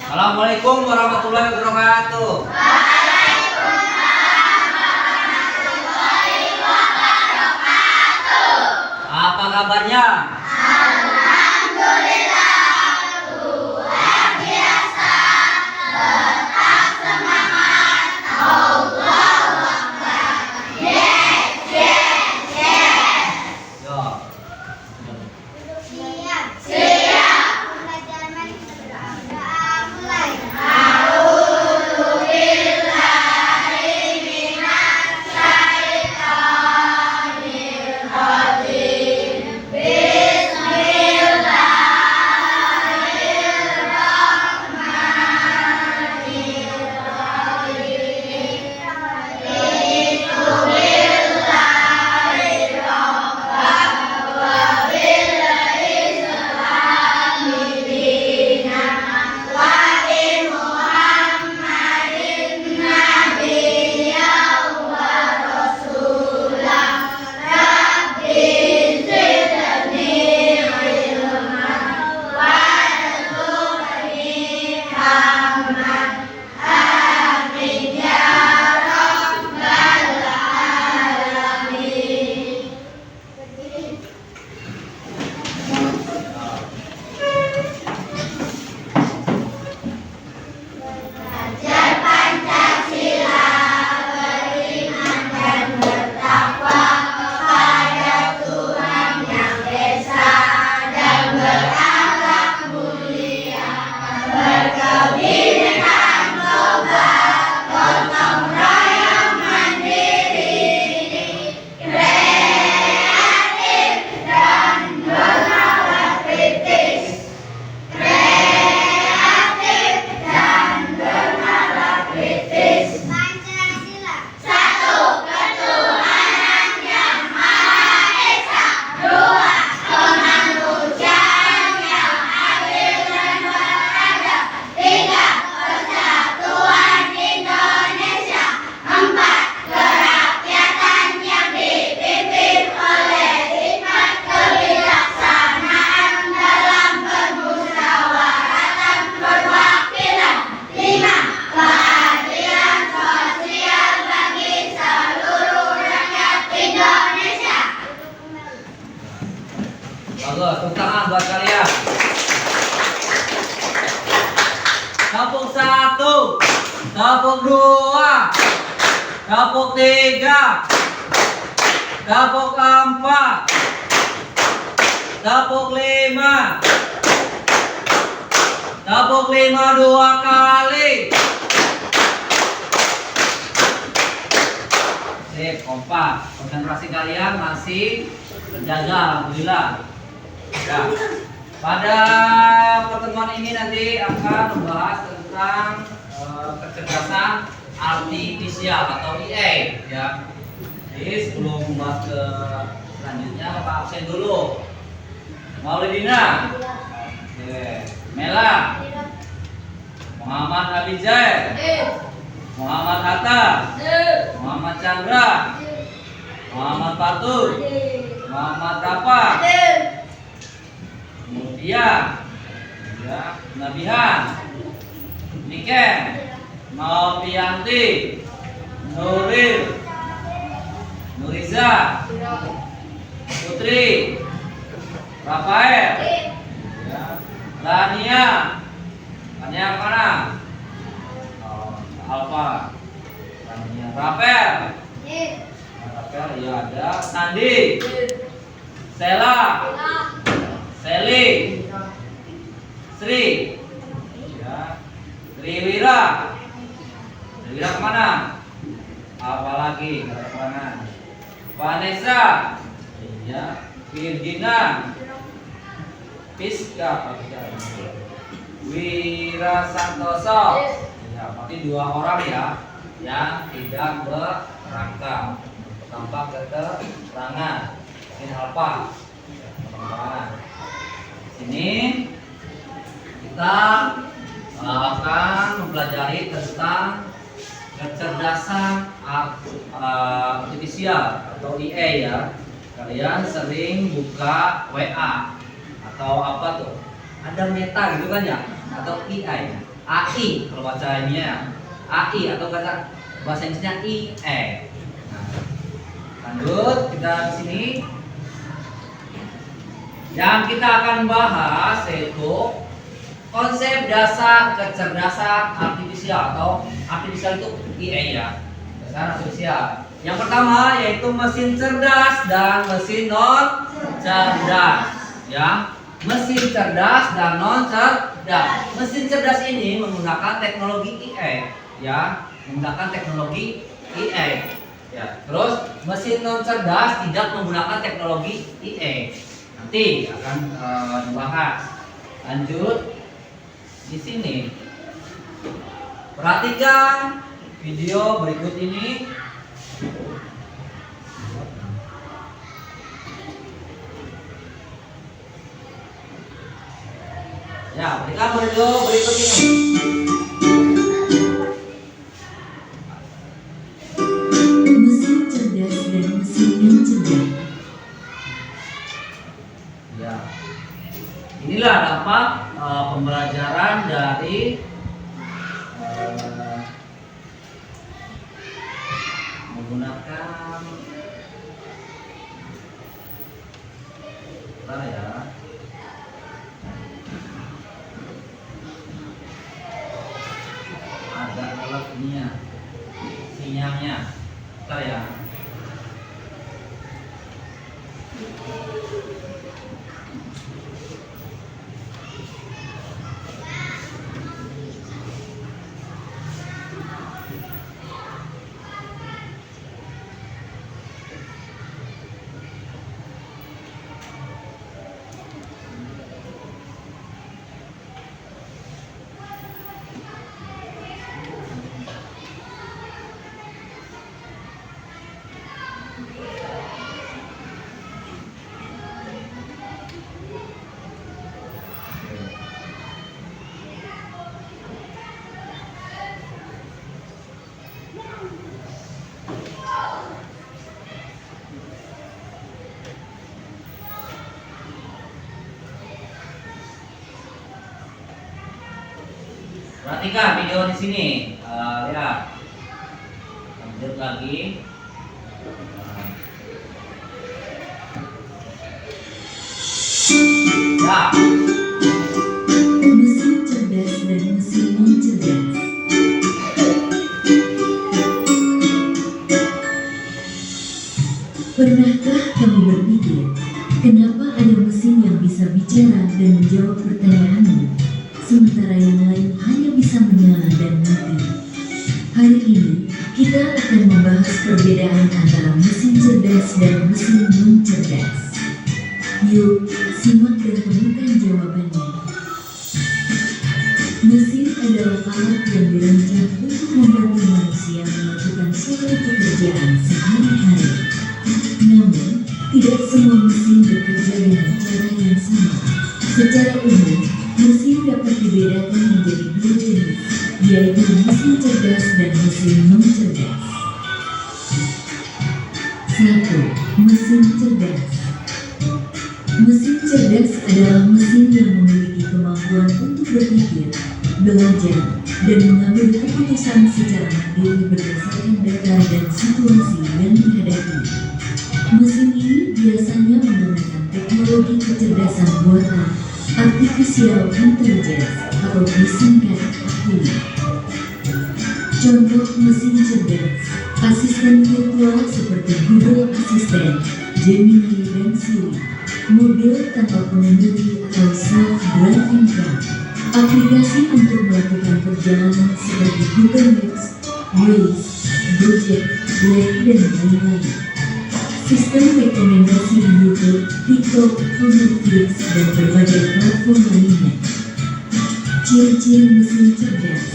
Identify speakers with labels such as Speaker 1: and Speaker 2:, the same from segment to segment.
Speaker 1: Assalamualaikum warahmatullahi wabarakatuh. Apa kabarnya? Bagus, tepuk tangan buat kalian. Tepuk 1, tepuk 2, tepuk 3, tepuk 4, tepuk 5, tepuk 5 2 kali. Sip, kompak. Konsentrasi kalian masih terjaga, alhamdulillah. Ya. Pada pertemuan ini nanti akan membahas tentang kecerdasan artifisial atau IA ya. Jadi sebelum membahas ke selanjutnya Bapak absen dulu. Maulidina, Mela, Muhammad Abijay, Muhammad Hatta, Muhammad Chandra, Muhammad Fatur, Muhammad Rafa, kemudian ya, Nabihan, Niken, Novianti, Nuril, Nuriza, Putri, Rafael, ya, Lania, Lania mana? Oh, Alfa, Lania, Rafael, Rafael ya ada, Sandi, Sela, Seli, Sri, ya, Triwira, Triwira kemana? Apalagi kemana? Vanessa, ya, Virgina, Piska, Wira Santoso, ya, berarti 2 orang ya yang tidak berangkat tanpa keterangan. Ini Alfa. Sini kita akan mempelajari tentang kecerdasan artifisial atau IA ya. Kalian sering buka WA atau apa tuh? Ada Meta gitu kan ya? Atau AI. AI kalau baca ini ya. AI atau kata bahasa Inggrisnya IE. Nah, lanjut kita di sini. Yang kita akan bahas yaitu konsep dasar kecerdasan artifisial atau artifisial itu IE ya. Dasar artifisial. Yang pertama yaitu mesin cerdas dan mesin non cerdas. Ya, mesin cerdas dan non cerdas. Mesin cerdas ini menggunakan teknologi IE. Ya, menggunakan teknologi IE. Ya, terus mesin non cerdas tidak menggunakan teknologi IE. Nanti akan dibahas. Lanjut di sini. Perhatikan video berikut ini. Ya, perhatikan video berikut ini. Inilah dampak pembelajaran dari menggunakan apa ya? Ada alatnya, sinyalnya, bentar ya. Perhatikan video di sini. Lihat. Lanjut lagi. Ya.
Speaker 2: Mesin cerdas dan mesin non cerdas. Pernahkah kamu berpikir, kenapa ada mesin yang bisa bicara dan menjawab pertanyaanmu, sementara yang lain hanya bisa menyala dan mati? Hari ini, kita akan membahas perbedaan antara mesin cerdas dan mesin non cerdas. Yuk, simak dan temukan jawabannya. Mesin adalah alat yang dirancang untuk membantu manusia melakukan seluruh pekerjaan sehari-hari. Namun, tidak semua mesin bekerja dengan cara yang sama. Secara umum, mesin dapat dibedakan menjadi dua jenis, yaitu mesin cerdas dan mesin non cerdas. 1. Mesin cerdas. Mesin cerdas adalah mesin yang memiliki kemampuan untuk berpikir, belajar, dan mengambil keputusan secara mandiri berdasarkan data dan situasi yang dihadapi. Mesin ini biasanya menggunakan teknologi kecerdasan buatan, artificial intelligence, atau disingkat AI. Contoh mesin cerdas: asisten virtual seperti Google Assistant, Gemini, dan Siri; mobil tanpa pengemudi atau self-driving car; aplikasi untuk melakukan perjalanan seperti Google Maps, Waze, Gojek, Line, dan lain-lain; sistem rekomendasi di YouTube, TikTok, Netflix, dan berbagai platform lainnya. Ciri-ciri mesin cerdas: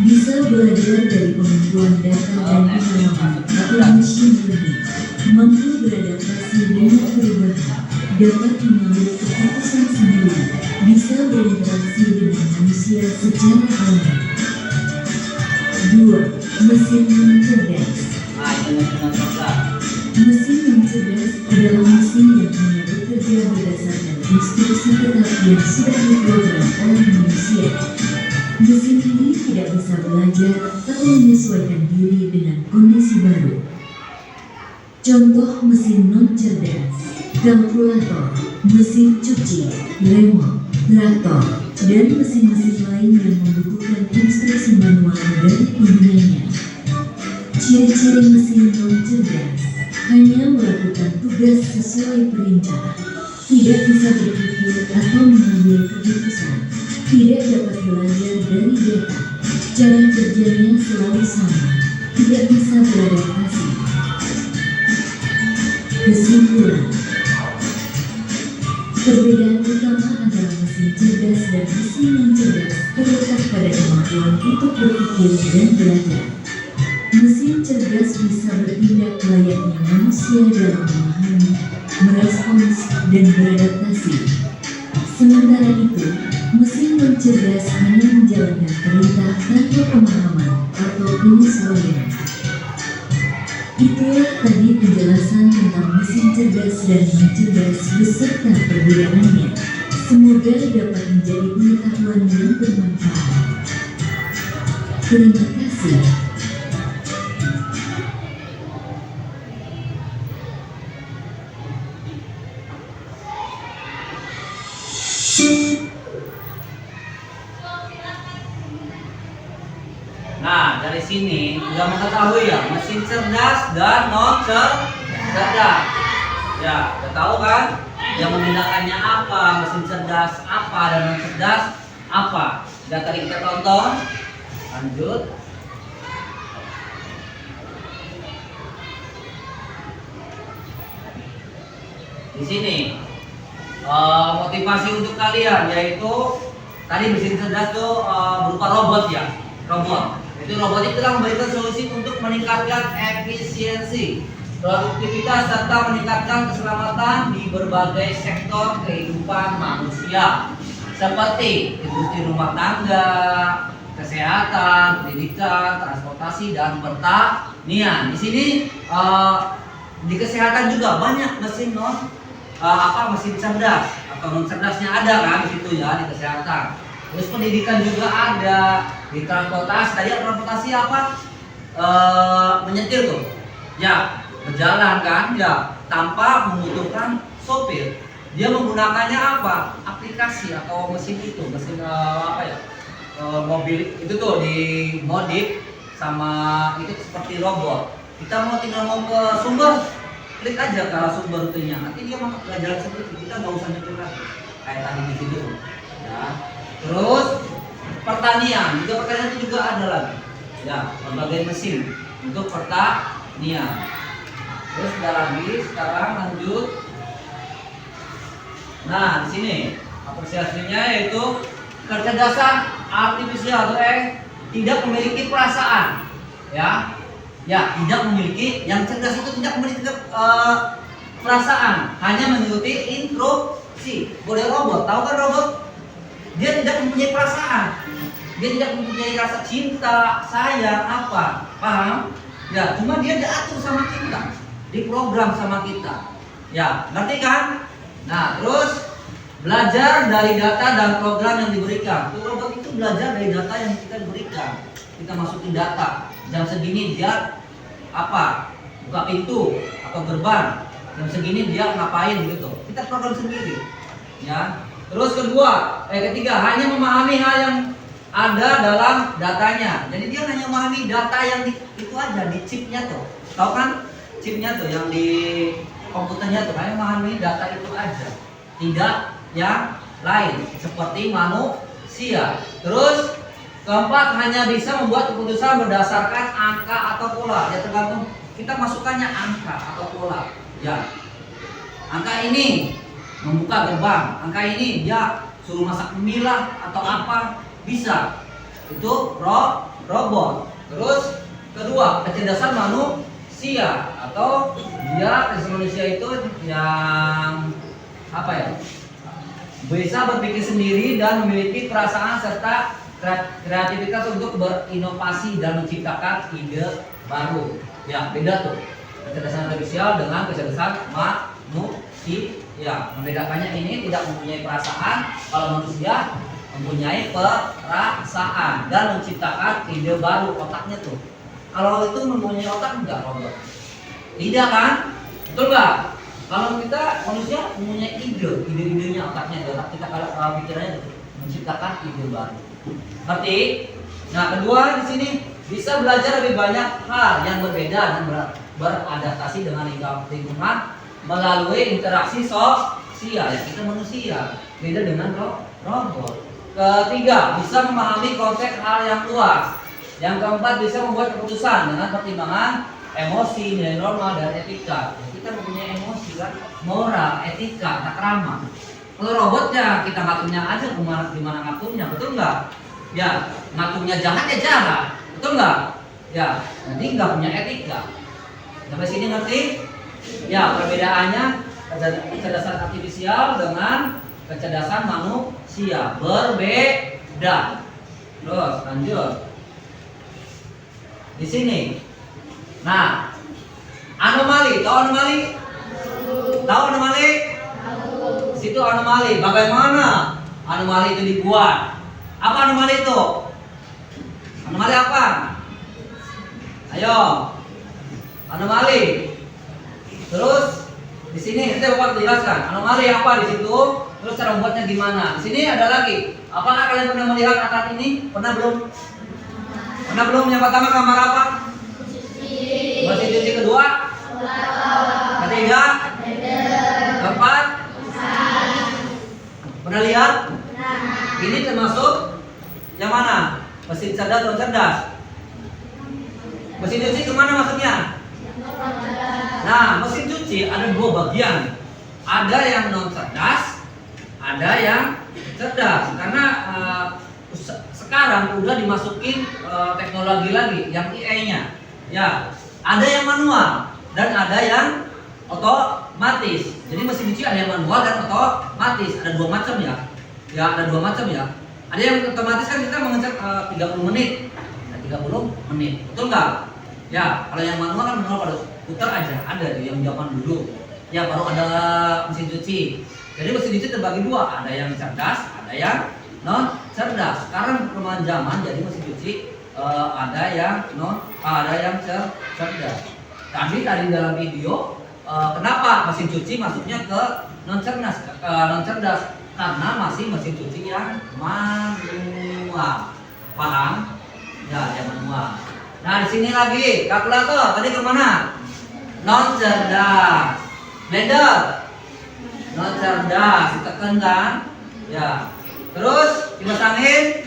Speaker 2: bisa belajar dari pengumpulan data dan pengalaman atau machine learning, mampu beradaptasi dengan perubahan, dapat mengambil keputusan sendiri, bisa berinteraksi dengan manusia secara alami. 2. Mesin non cerdas. Mesin non cerdas adalah mesin yang hanya bekerja berdasarkan instruksi tetap yang sudah diprogram oleh manusia. Mesin ini jadi tidak bisa belajar atau menyesuaikan diri dengan kondisi baru. Contoh mesin non-cerdas, kalkulator, mesin cuci, remote, traktor, dan mesin-mesin lain yang membutuhkan instruksi manual dari penggunanya. Ciri-ciri mesin non-cerdas hanya melakukan tugas sesuai perintah, tidak bisa berpikir atau mengambil keputusan, tidak dapat belajar dari data, cara kerjanya selalu sama, tidak bisa beradaptasi. Kesimpulan, perbedaan utama antara mesin cerdas dan mesin non-cerdas terletak pada kemampuan untuk berpikir dan belajar. Mesin cerdas bisa bertindak layaknya manusia dalam memahami, merespons, dan beradaptasi. Sementara itu, mesin non-cerdas hanya menjalankan perintah tanpa pemahaman atau penyesuaian. Itulah tadi penjelasan tentang mesin cerdas dan non-cerdas beserta perbedaannya. Semoga dapat menjadi pengetahuan yang bermanfaat. Terima kasih.
Speaker 1: Nah, dari sini sudah mengetahui ya mesin cerdas dan non cerdas. Ya, udah tahu kan? Yang membedakannya apa, mesin cerdas apa dan non cerdas apa. Sudah tadi kita tonton. Lanjut. Di sini motivasi untuk kalian yaitu tadi mesin cerdas tuh berupa robot ya, robot. Itu robot itu telah memberikan solusi untuk meningkatkan efisiensi, produktivitas serta meningkatkan keselamatan di berbagai sektor kehidupan manusia seperti industri rumah tangga, kesehatan, pendidikan, transportasi dan pertanian. Di sini di kesehatan juga banyak mesin mesin cerdas atau non cerdasnya ada kan di situ ya di kesehatan. Terus pendidikan juga ada, di transportasi tadi transportasi apa menyetir tuh ya, berjalan kan ya tanpa membutuhkan sopir. Dia menggunakannya apa, aplikasi atau mesin itu mesin mobil itu tuh dimodif sama itu seperti robot. Kita tinggal ke sumber, klik aja ke arah sumber itunya, nanti dia mau jalan seperti itu, kita nggak usah nyetir lagi kayak tadi di situ ya. Terus pertanian itu juga ada lagi ya, berbagai mesin untuk pertanian. Terus ada lagi, sekarang lanjut. Nah, di sini apresiasinya yaitu kecerdasan artifisial atau tidak memiliki perasaan ya. Ya, tidak memiliki, yang cerdas itu tidak memiliki perasaan, hanya mengikuti instruksi. Boleh robot, tahu kan robot? Dia tidak mempunyai perasaan, dia tidak mempunyai rasa cinta, sayang, apa, paham? Ya, cuma dia diatur sama kita, diprogram sama kita. Ya, ngerti kan? Nah, terus belajar dari data dan program yang diberikan. Robot itu belajar dari data yang kita diberikan. Kita masukin data. Jam segini dia buka pintu atau gerbang. Jam segini dia ngapain gitu. Kita program sendiri. Ya. Terus ketiga hanya memahami hal yang ada dalam datanya. Jadi dia hanya memahami data yang itu aja di chipnya tuh. Tahu kan chipnya tuh yang di komputernya tuh, hanya memahami data itu aja. Tidak yang lain seperti manusia. Terus keempat, hanya bisa membuat keputusan berdasarkan angka atau pola. Ya tergantung kita masukkannya angka atau pola. Ya, angka ini membuka gerbang, angka ini dia suruh masak mie lah atau apa, bisa. Itu robot. Terus kedua, kecerdasan manusia atau kecerdasan manusia itu yang bisa berpikir sendiri dan memiliki perasaan serta kreativitas untuk berinovasi dan menciptakan ide baru. Ya, beda tuh kecerdasan artifisial dengan kecerdasan manusia. Membedakannya ini tidak mempunyai perasaan. Kalau manusia mempunyai perasaan dan menciptakan ide baru. Otaknya tuh, kalau itu mempunyai otak enggak robot? Tidak kan? Betul nggak? Kalau kita manusia mempunyai ide-idenya otaknya, otak kita kalau pikirannya tuh, menciptakan ide baru. Ngerti? Nah, kedua di sini bisa belajar lebih banyak hal yang berbeda dan beradaptasi dengan lingkungan melalui interaksi sosial. Ya, kita manusia beda dengan robot. Ketiga, bisa memahami konteks hal yang luas. Yang keempat, bisa membuat keputusan dengan pertimbangan emosi, nilai norma, dan etika. Ya, kita mempunyai emosi kan, moral, etika, tata krama. Kalau robotnya kita ngaturnya aja gimana ngaturnya, betul nggak? Ya, ngaturnya jahat ya jahat, betul nggak? Ya, nanti nggak punya etika. Sampai sini ngerti? Ya, perbedaannya kecerdasan artifisial dengan kecerdasan manusia berbeda. Terus lanjut. Di sini. Nah, anomali, tahu anomali? Tahu anomali? Di situ anomali. Bagaimana anomali itu dibuat? Apa anomali itu? Anomali apa? Ayo. Anomali. Terus di sini nanti Bapak jelaskan anomali apa di situ. Terus cara membuatnya gimana? Di sini ada lagi. Apakah kalian pernah melihat alat ini? Pernah belum? Pernah belum? Yang pertama kamar apa? Mesin cuci kedua? Ketiga? Keempat? Pernah lihat? Ini termasuk yang mana? Mesin cerdas atau cerdas? Mesin cuci kemana masuknya? Nah, mesin cuci ada dua bagian. Ada yang non cerdas, ada yang cerdas. Karena sekarang udah dimasukin teknologi lagi, yang AI-nya. Ya, ada yang manual dan ada yang otomatis. Jadi mesin cuci ada yang manual dan otomatis. Ada dua macam ya. Ya, ada dua macam ya. Ada yang otomatis kan kita mengecek 30 menit. Nah, 30 menit. Betul nggak? Ya, kalau yang manual kan manual pada putar aja. Ada yang zaman dulu. Ya, baru ada mesin cuci. Jadi mesin cuci terbagi dua. Ada yang cerdas, ada yang non cerdas. Sekarang perkembangan zaman jadi mesin cuci ada yang cerdas. Tadi dalam video kenapa mesin cuci masuknya ke non cerdas? Karena masih mesin cuci yang manual. Paham? Ya, yang manual. Nah, di sini lagi kalkulator. Tadi kemana? Non cerdas. Blender. Non cerdas. Ditekan kan? Ya. Terus dipasangin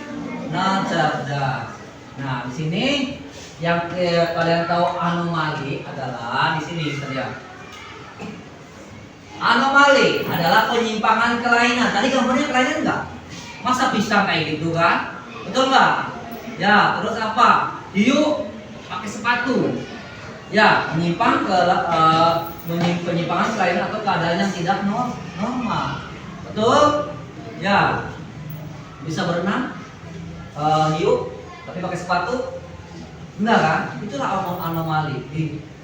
Speaker 1: non cerdas. Nah, di sini yang kalian tahu anomali adalah di sini kita lihat. Anomali adalah penyimpangan kelainan. Tadi gambarnya kelainan enggak? Masa pisang kayak gitu kan? Betul nggak? Ya, terus apa? Hiu pakai sepatu. Ya, penyimpangan kelainan atau keadaan yang tidak normal. Betul? Ya. Bisa berenang? Hiu tapi pakai sepatu? Enggak kan? Itulah anomali.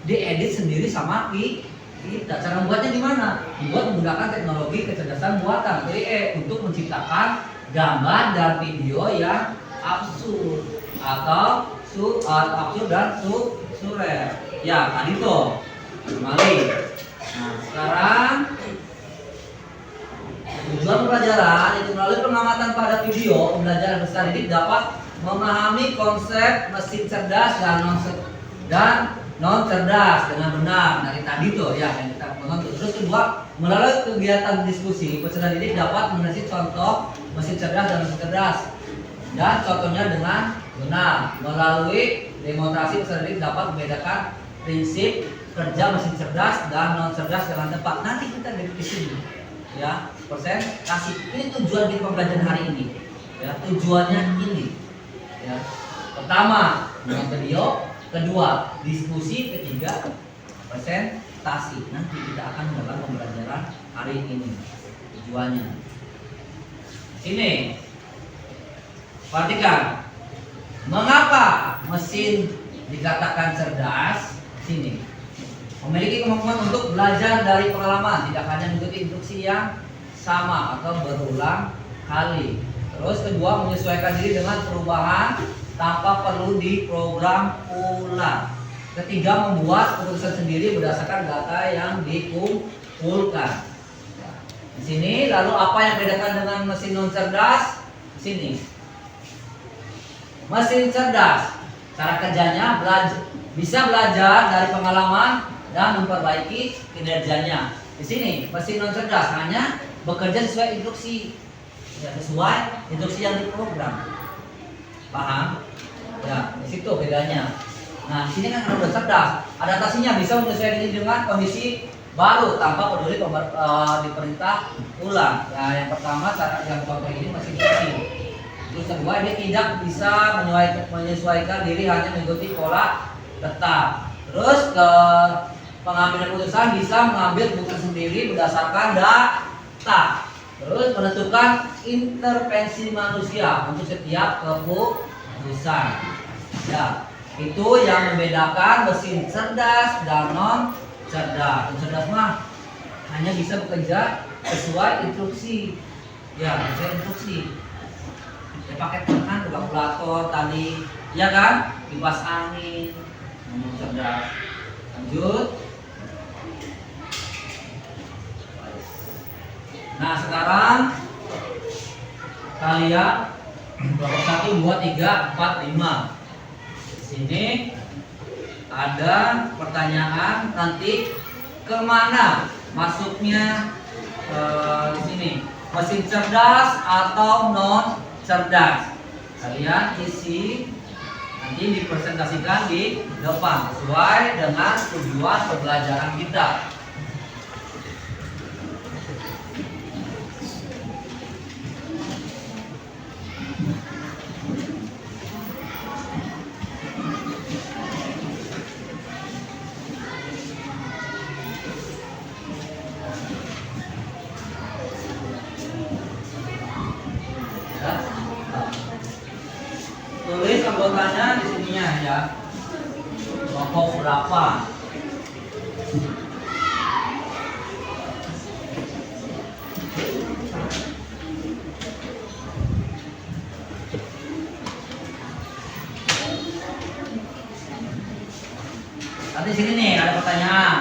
Speaker 1: Diedit sendiri sama kita. Cara membuatnya gimana? Dibuat menggunakan teknologi kecerdasan buatan AI untuk menciptakan gambar dan video yang absurd atau absurd dan surreal. Ya, tadi tuh anomali. Nah, sekarang tujuan pembelajaran itu melalui pengamatan pada video, pembelajaran besar didik dapat memahami konsep mesin cerdas dan non cerdas dengan benar dari tadi tuh ya yang kita tonton. Terus kedua, melalui kegiatan diskusi peserta didik dapat mengenali contoh mesin cerdas dan mesin cerdas dan contohnya dengan benar. Melalui demonstrasi peserta didik dapat membedakan prinsip kerja mesin cerdas dan non cerdas dengan tepat. Nanti kita diskusi ya presentasi. Ini tujuan di pembelajaran hari ini ya, tujuannya ini ya. Pertama dengan video, kedua diskusi, ketiga presentasi. Nanti kita akan dalam pembelajaran hari ini tujuannya. Sini perhatikan mengapa mesin dikatakan cerdas. Sini memiliki kemampuan untuk belajar dari pengalaman, tidak hanya mengikuti instruksi yang sama atau berulang kali. Terus kedua, menyesuaikan diri dengan perubahan tanpa perlu diprogram ulang. Ketiga, membuat keputusan sendiri berdasarkan data yang dikumpulkan. Di sini, lalu apa yang bedakan dengan mesin non cerdas? Di sini, mesin cerdas, cara kerjanya bisa belajar dari pengalaman dan memperbaiki kinerjanya. Di sini, mesin non cerdas hanya bekerja sesuai instruksi, ya, sesuai instruksi yang diprogram. Paham? Ya, di situ bedanya. Nah, di sini kan udah cerdas, adaptasinya bisa menyesuaikan diri dengan kondisi baru tanpa peduli diperintah ulang. Ya, yang pertama cara yang contoh ini mesin cuci. Terus kedua, dia tidak bisa menyesuaikan diri, hanya mengikuti pola tetap. Terus ke pengambilan keputusan bisa mengambil keputusan sendiri berdasarkan data. Terus menentukan intervensi manusia untuk setiap keputusan. Ya, itu yang membedakan mesin cerdas dan non cerdas. Non cerdas mah hanya bisa bekerja sesuai instruksi. Ya, sesuai instruksi. Ya, pakai tekan kalkulator tadi, ya kan? Kipas angin. Non cerdas. Lanjut. Nah, sekarang kalian kelompok 1, 2, 3, 4, 5. Di sini ada pertanyaan nanti kemana masuknya di sini, mesin cerdas atau non cerdas. Kalian isi nanti dipresentasikan di depan sesuai dengan tujuan pembelajaran kita. Tulis anggotanya di sininya ya. Kelompok berapa? Nanti sini nih ada pertanyaan.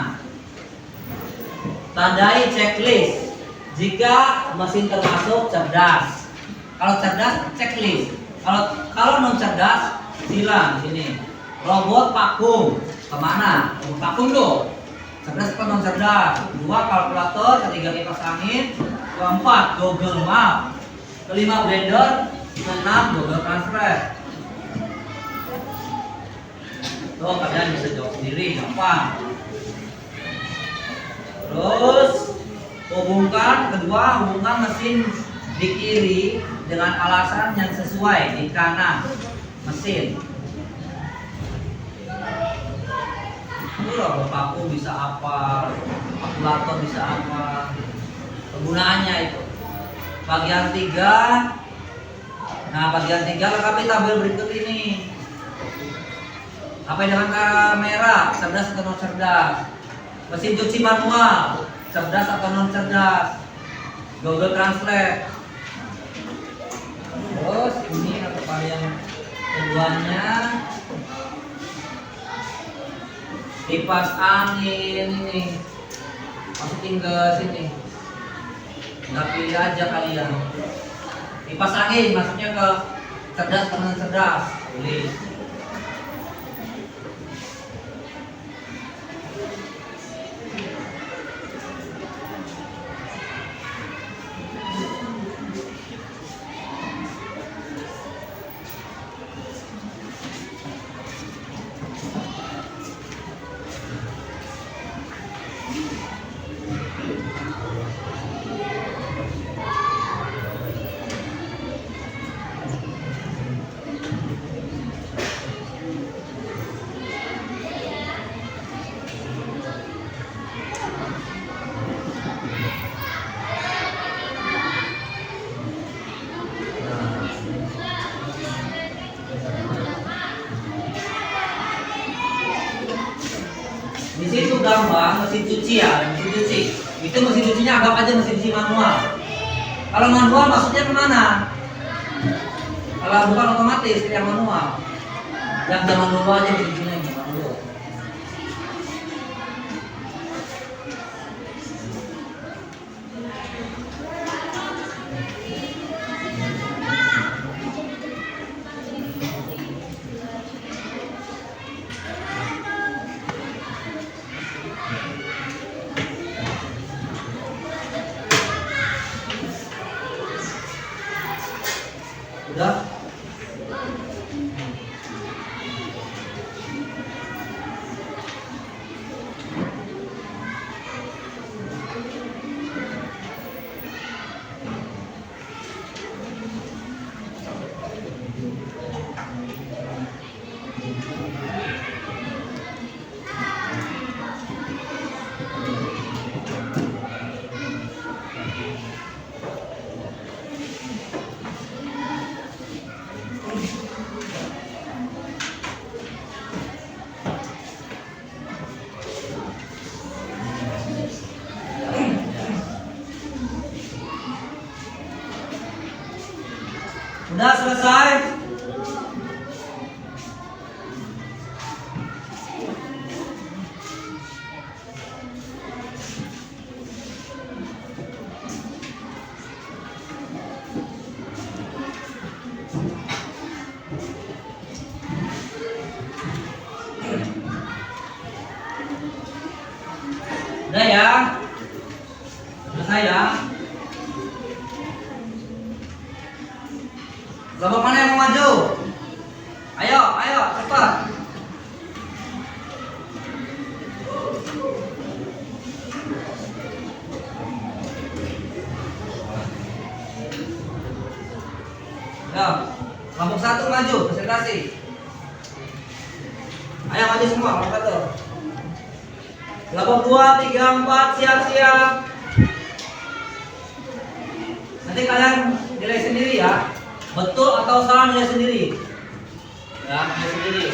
Speaker 1: Tandai checklist jika mesin termasuk cerdas. Kalau cerdas checklist. Kalau non cerdas silang sini. Robot vakum kemana? Robot vakum tuh. Cerdas atau non cerdas? 2 kalkulator, ketiga kipas angin, keempat Google Map, kelima blender, 6 Google Translate. Tuh kalian bisa jawab sendiri, gampang. Terus hubungkan mesin di kiri dengan alasan yang sesuai di kanan mesin. Ini loh, vakum bisa apa, kalkulator bisa apa, penggunaannya itu. Bagian 3. Nah, bagian 3 lengkapi tabel berikut ini. HP dengan kamera, cerdas atau non cerdas? Mesin cuci manual, cerdas atau non cerdas? Google Translate. Terus ini untuk yang keduanya, kipas angin ini masukin ke sini. Nggak pilih aja kalian. Kipas angin masuknya ke cerdas atau non cerdas? Pilih. Di situ gambar mesin cuci ya, mesin cuci. Itu mesin cucinya anggap aja mesin cuci manual. Kalau manual maksudnya kemana? Kalau bukan otomatis yang manual. Yang zaman dulu aja begini yang zaman dulu. Udah? Udah selesai? Udah ya? Selesai ya? Kelompok mana yang mau maju? Ayo, ayo, cepat. Ya, kelompok 1 maju, presentasi. Ayo maju semua, kelompok 1. Kelompok 2, 3, 4, siap-siap. Nanti kalian nilai sendiri ya. Betul atau salah nilai sendiri. Ya, nilai sendiri.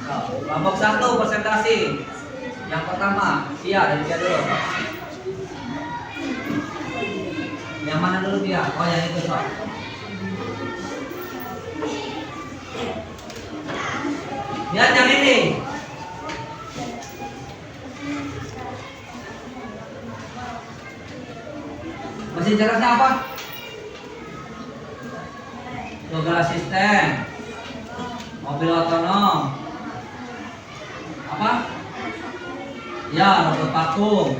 Speaker 1: Nah, kelompok 1 presentasi. Yang pertama, iya dari dia dulu. Yang mana dulu dia? Oh, yang itu soal. Lihat yang ini. Mesin cerasnya apa? Google Assistant, mobil otonom, apa? Ya, robot vakum,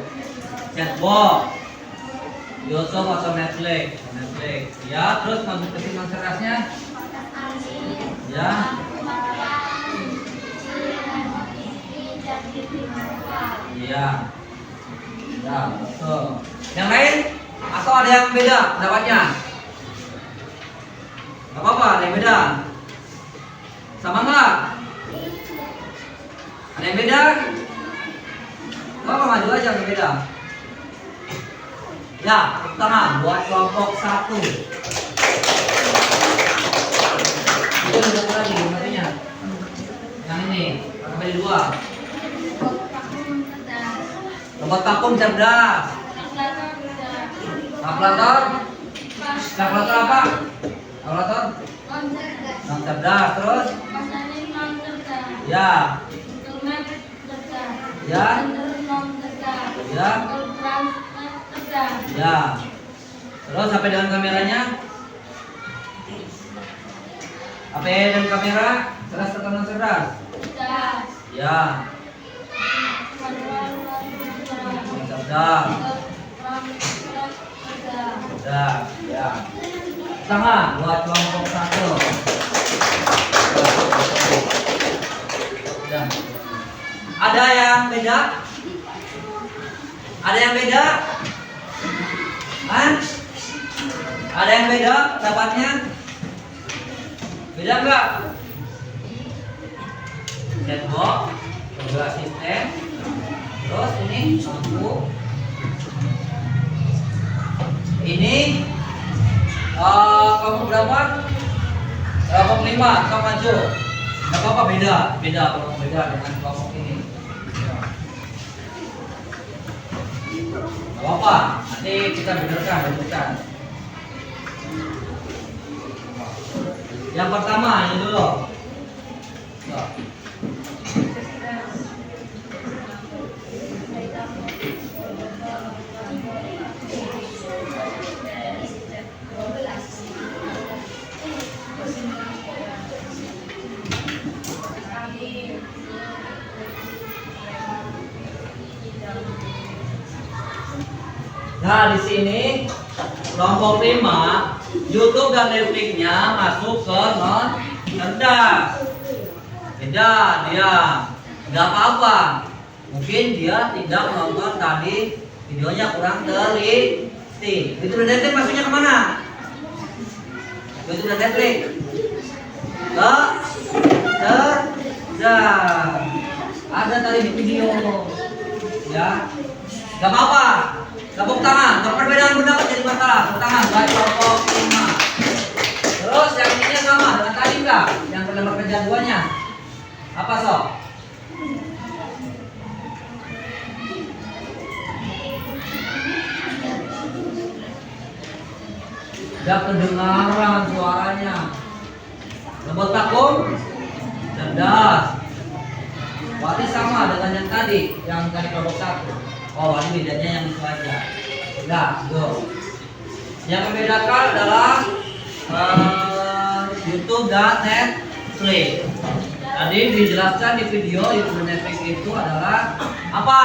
Speaker 1: chatbot, YouTube atau Netflix. Ya, terus masuk ke mesin cerasnya. Ya. Iya. Ya, betul. Yang lain? Atau ada yang beda pendapatnya? Gak apa-apa, ada yang beda. Sama nggak? Ada yang beda? Gak apa, maju aja yang beda. Ya, tepuk tangan buat kelompok 1. Itu ada satu lagi, matinya. Yang ini, sampai 2. Robot vakum cerdas. Kalkulator? Kalkulator apa? Kalkulator? Non cerdas. Terus? Ya. Ya. Ya. Ya. Terus sampai dengan kameranya? HP dan kamera cerdas atau non cerdas? Ya. Non cerdas. Sudah, ya. Tangan buat kelompok 1. Sudah. Ada yang beda? Ada yang beda? Hah? Ada yang beda pendapatnya? Beda enggak? Chatbot, Google Assistant. Terus ini lampu. Ini kelompok berapa? Kelompok 5, kamu maju. Gak apa-apa, beda kelompok beda dengan kelompok ini. Gak apa-apa, nanti kita benerkan. Yang pertama ini dulu. Tuh. Nah, di sini kelompok 5, YouTube dan Netflix-nya masuk ke non cerdas. Beda dia, nggak apa-apa. Mungkin dia tidak menonton tadi videonya kurang teliti. YouTube dan Netflix masuknya kemana? YouTube dan Netflix ke cerdas. Ada tadi di video, ya. Gak apa-apa. Tepuk tangan, perbedaan pendapat jadi masalah. Tepuk tangan, baik kelompok 5. Terus yang ininya sama dengan tadi enggak? Yang pendapat kerjaan duanya. Apa sob? Gak kedengaran suaranya. Lembut vakum, cerdas. Berarti sama dengan yang tadi kelompok 1. Oh, ini bedanya yang itu aja. Udah, tuh. Yang membedakan adalah YouTube dan Netflix. Tadi dijelaskan di video YouTube dan Netflix itu adalah apa?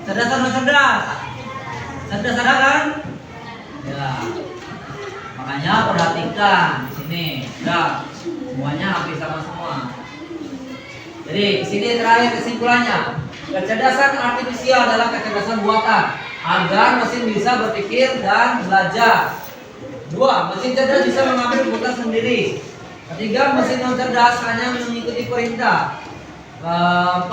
Speaker 1: Cerdas atau cerdas? Cerdas ada kan? Ya. Makanya perhatikan di sini. Udah, semuanya hampir sama semua. Jadi di sini terakhir kesimpulannya. Kecerdasan artifisial adalah kecerdasan buatan agar mesin bisa berpikir dan belajar. 2. Mesin cerdas bisa mengambil keputusan sendiri. 3. Mesin non cerdas hanya mengikuti perintah. 4.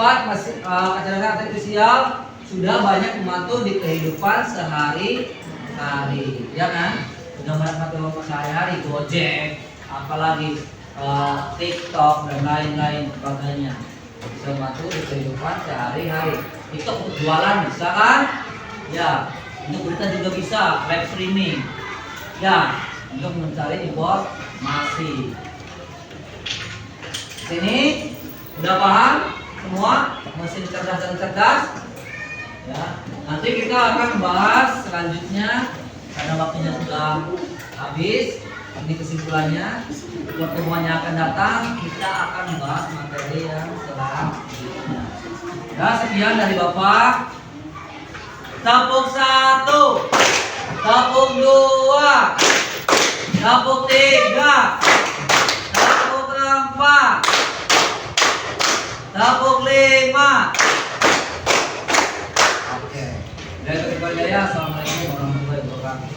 Speaker 1: Kecerdasan artifisial sudah banyak membantu di kehidupan sehari-hari, ya kan? Sudah banyak membantu sehari-hari, Gojek, apalagi TikTok dan lain-lain sebagainya. Bisa membantu di kehidupan sehari-hari. TikTok untuk jualan bisa kan? Ya. Untuk berita juga bisa, live streaming. Ya. Untuk mencari informasi. Sini udah paham semua mesin cerdas dan cerdas? Ya. Nanti kita akan bahas selanjutnya karena waktunya sudah habis. Ini kesimpulannya. Pertemuannya akan datang, kita akan bahas materi yang selanjutnya. Ya, sekian dari Bapak. Tepuk 1, tepuk 2, tepuk 3, tepuk 4, tepuk 5. Oke. Dari Jaya, assalamualaikum warahmatullahi wabarakatuh.